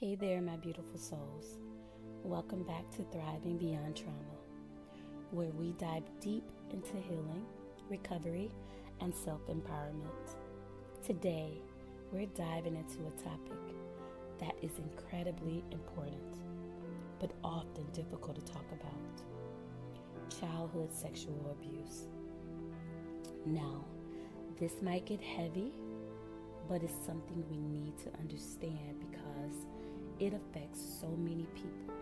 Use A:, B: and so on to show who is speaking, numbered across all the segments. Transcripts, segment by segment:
A: Hey there, my beautiful souls. Welcome back to Thriving Beyond Trauma, where we dive deep into healing, recovery, and self-empowerment. Today, we're diving into a topic that is incredibly important, but often difficult to talk about: childhood sexual abuse. Now, this might get heavy, but it's something we need to understand because it affects so many people,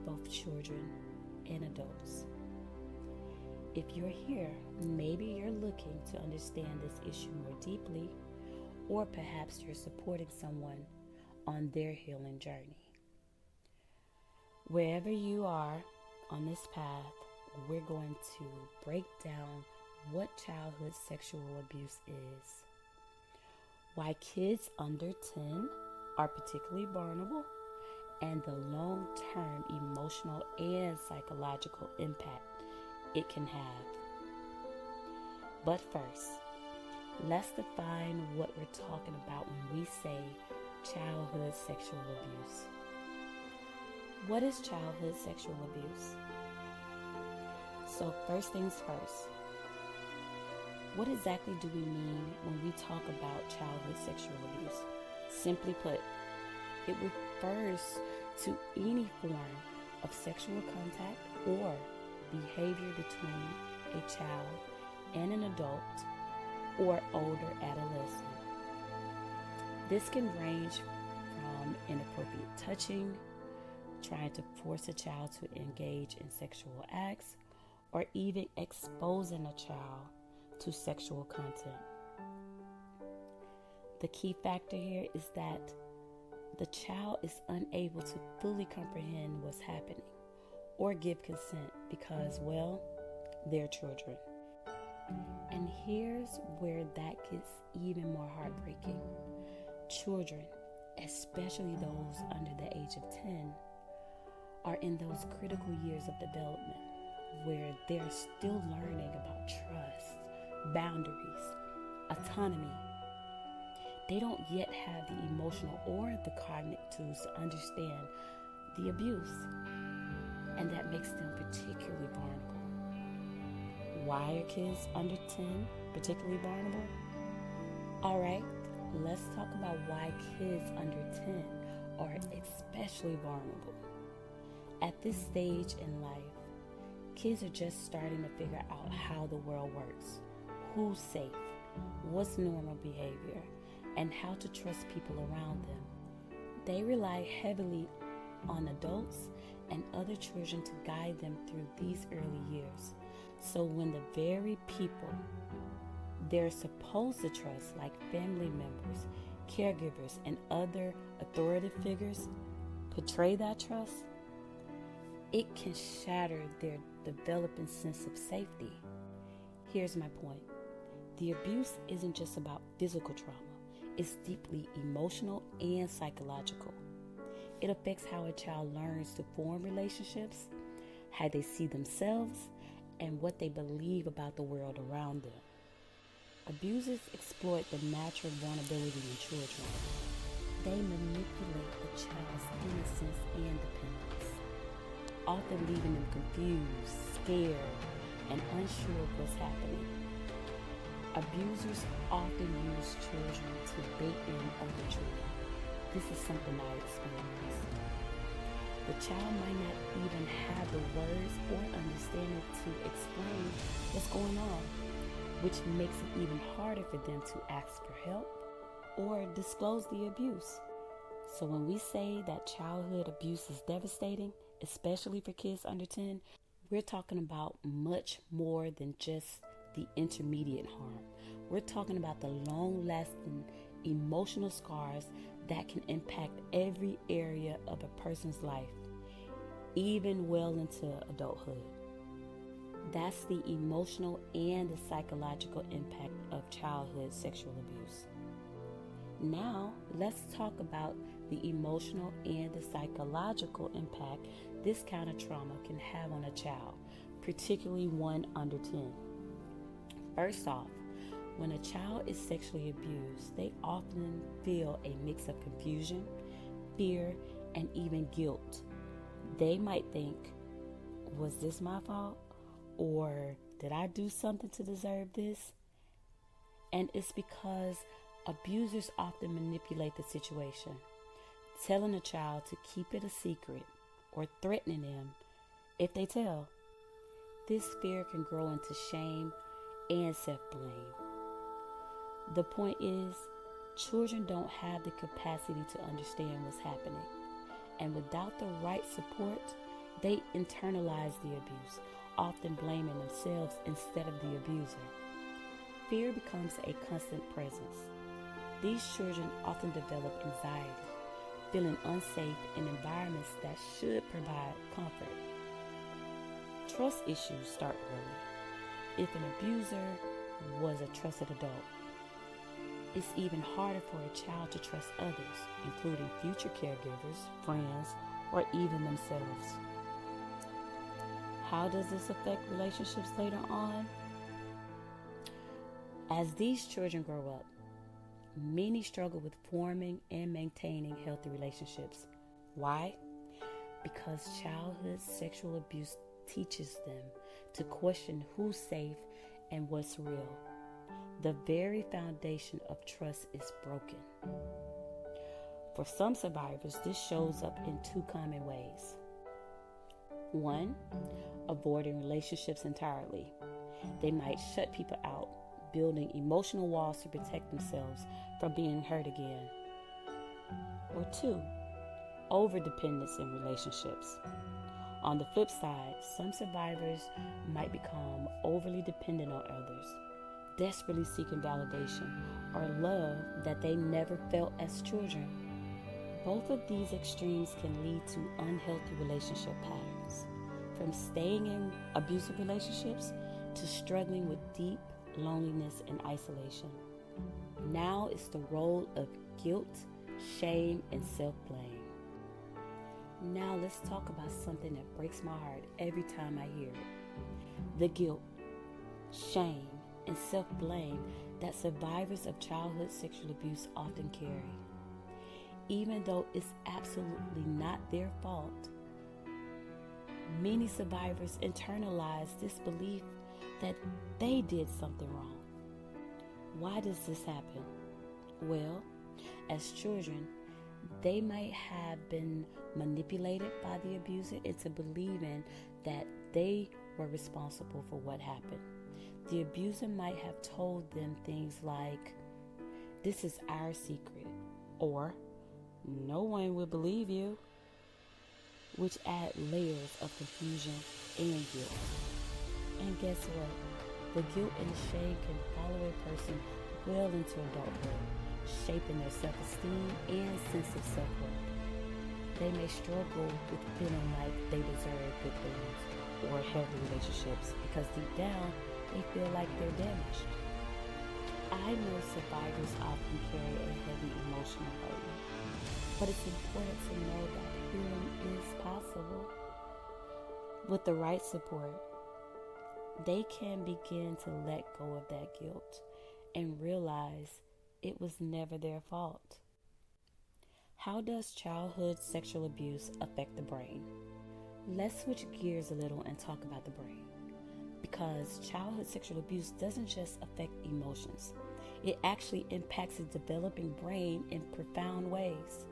A: both children and adults. If you're here, maybe you're looking to understand this issue more deeply, or perhaps you're supporting someone on their healing journey. Wherever you are on this path, we're going to break down what childhood sexual abuse is, why kids under 10 are particularly vulnerable, and the long-term emotional and psychological impact it can have. But first, let's define what we're talking about when we say childhood sexual abuse. What is childhood sexual abuse? So first things first, what exactly do we mean when we talk about childhood sexual abuse? Simply put, it refers to any form of sexual contact or behavior between a child and an adult or older adolescent. This can range from inappropriate touching, trying to force a child to engage in sexual acts, or even exposing a child to sexual content. The key factor here is that the child is unable to fully comprehend what's happening or give consent because, well, they're children. And here's where that gets even more heartbreaking. Children, especially those under the age of 10, are in those critical years of development where they're still learning about trust, boundaries, autonomy. They don't yet have the emotional or the cognitive tools to understand the abuse, and that makes them particularly vulnerable. Why are kids under 10 particularly vulnerable? Alright, let's talk about why kids under 10 are especially vulnerable. At this stage in life, kids are just starting to figure out how the world works, who's safe, what's normal behavior, and how to trust people around them. They rely heavily on adults and other children to guide them through these early years. So when the very people they're supposed to trust, like family members, caregivers, and other authoritative figures, betray that trust, it can shatter their developing sense of safety. Here's my point. The abuse isn't just about physical trauma. It's deeply emotional and psychological. It affects how a child learns to form relationships, how they see themselves, and what they believe about the world around them. Abusers exploit the natural vulnerability in children. They manipulate the child's innocence and dependence, often leaving them confused, scared, and unsure of what's happening. Abusers often use children to bait in other children. This is something I experienced. The child might not even have the words or understanding to explain what's going on, which makes it even harder for them to ask for help or disclose the abuse. So when we say that childhood abuse is devastating, especially for kids under 10, we're talking about much more than just the intermediate harm. We're talking about the long-lasting emotional scars that can impact every area of a person's life, even well into adulthood. That's the emotional and the psychological impact of childhood sexual abuse. Now, let's talk about the emotional and the psychological impact this kind of trauma can have on a child, particularly one under 10. First off, when a child is sexually abused, they often feel a mix of confusion, fear, and even guilt. They might think, was this my fault? Or did I do something to deserve this? And it's because abusers often manipulate the situation, telling a child to keep it a secret or threatening them if they tell. This fear can grow into shame and self-blame. The point is, children don't have the capacity to understand what's happening. And without the right support, they internalize the abuse, often blaming themselves instead of the abuser. Fear becomes a constant presence. These children often develop anxiety, feeling unsafe in environments that should provide comfort. Trust issues start early. If an abuser was a trusted adult, it's even harder for a child to trust others, including future caregivers, friends, or even themselves. How does this affect relationships later on? As these children grow up, many struggle with forming and maintaining healthy relationships. Why? Because childhood sexual abuse teaches them to question who's safe and what's real. The very foundation of trust is broken. For some survivors, this shows up in two common ways. 1, avoiding relationships entirely. They might shut people out, building emotional walls to protect themselves from being hurt again. Or 2, overdependence in relationships. On the flip side, some survivors might become overly dependent on others, desperately seeking validation or love that they never felt as children. Both of these extremes can lead to unhealthy relationship patterns, from staying in abusive relationships to struggling with deep loneliness and isolation. Now is the role of guilt, shame, and self-blame. Now let's talk about something that breaks my heart every time I hear it. The guilt, shame, and self-blame that survivors of childhood sexual abuse often carry. Even though it's absolutely not their fault, many survivors internalize this belief that they did something wrong. Why does this happen? Well, as children, they might have been manipulated by the abuser into believing that they were responsible for what happened. The abuser might have told them things like, "This is our secret," or "No one will believe you," which add layers of confusion and guilt. And guess what? The guilt and shame can follow a person well into adulthood, shaping their self-esteem and sense of self-worth. They may struggle with feeling like they deserve good things or healthy relationships because deep down they feel like they're damaged. I know survivors often carry a heavy emotional burden, but it's important to know that healing is possible. With the right support, they can begin to let go of that guilt and realize it was never their fault. How does childhood sexual abuse affect the brain? Let's switch gears a little and talk about the brain. Because childhood sexual abuse doesn't just affect emotions. It actually impacts the developing brain in profound ways.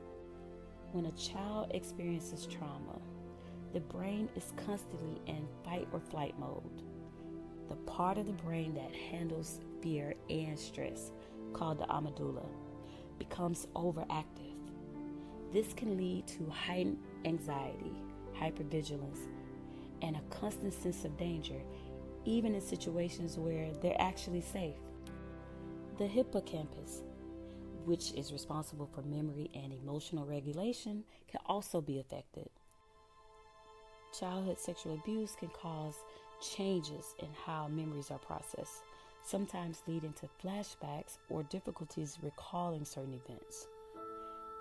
A: When a child experiences trauma, the brain is constantly in fight or flight mode. The part of the brain that handles fear and stress, called the amygdala, becomes overactive. This can lead to heightened anxiety, hypervigilance, and a constant sense of danger, even in situations where they're actually safe. The hippocampus, which is responsible for memory and emotional regulation, can also be affected. Childhood sexual abuse can cause changes in how memories are processed, sometimes leading to flashbacks or difficulties recalling certain events.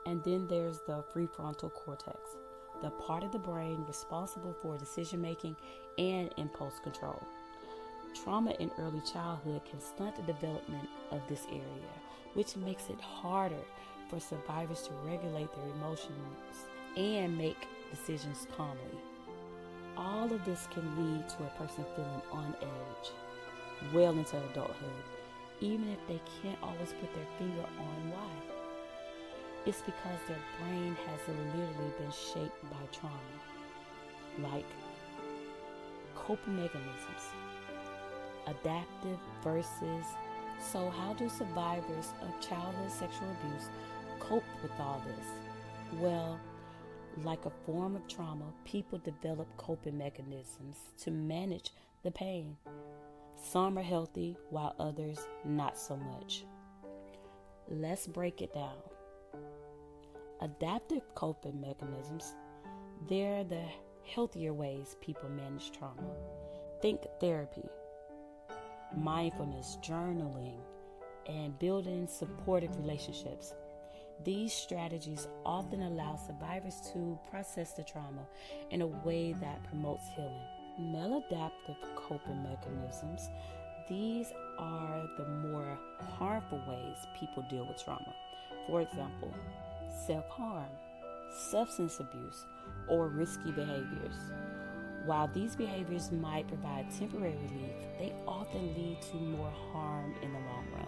A: And then there's the prefrontal cortex, the part of the brain responsible for decision making and impulse control. Trauma in early childhood can stunt the development of this area, which makes it harder for survivors to regulate their emotions and make decisions calmly. All of this can lead to a person feeling on edge well into adulthood, even if they can't always put their finger on why. It's because their brain has literally been shaped by trauma, like coping mechanisms, adaptive versus. So how do survivors of childhood sexual abuse cope with all this? Well, like a form of trauma, people develop coping mechanisms to manage the pain. Some are healthy, while others not so much. Let's break it down. Adaptive coping mechanisms, they're the healthier ways people manage trauma. Think therapy, mindfulness, journaling, and building supportive relationships. These strategies often allow survivors to process the trauma in a way that promotes healing. Maladaptive coping mechanisms, these are the more harmful ways people deal with trauma. For example, self-harm, substance abuse, or risky behaviors. While these behaviors might provide temporary relief, they often lead to more harm in the long run.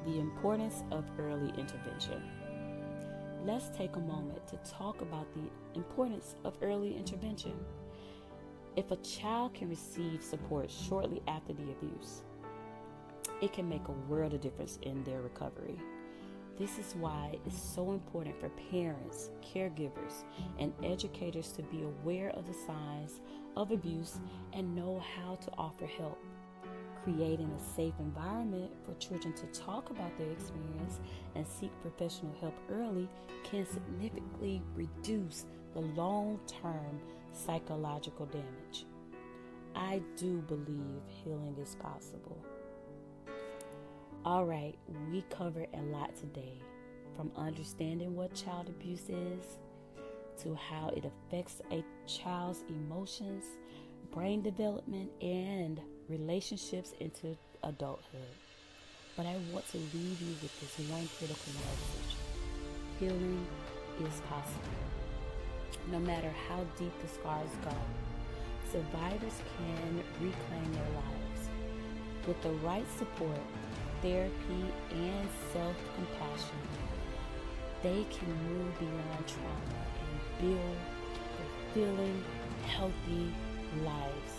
A: The importance of early intervention. Let's take a moment to talk about the importance of early intervention. If a child can receive support shortly after the abuse, it can make a world of difference in their recovery. This is why it's so important for parents, caregivers, and educators to be aware of the signs of abuse and know how to offer help. Creating a safe environment for children to talk about their experience and seek professional help early can significantly reduce the long-term psychological damage. I do believe healing is possible. All right, we covered a lot today, from understanding what child abuse is, to how it affects a child's emotions, brain development, and relationships into adulthood. But I want to leave you with this one critical message. Healing is possible. No matter how deep the scars go, survivors can reclaim their lives. With the right support, therapy, and self-compassion, they can move beyond trauma and build fulfilling, healthy lives.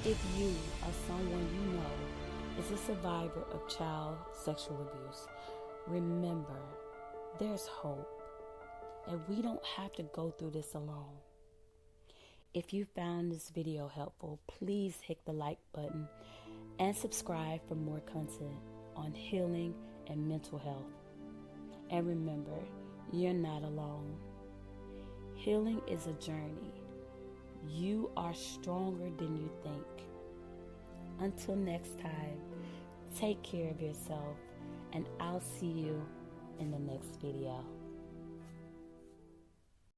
A: If you or someone you know is a survivor of child sexual abuse, remember, there's hope, and we don't have to go through this alone. If you found this video helpful, please hit the like button and subscribe for more content on healing and mental health. And remember, you're not alone. Healing is a journey. You are stronger than you think. Until next time, take care of yourself, and I'll see you in the next video.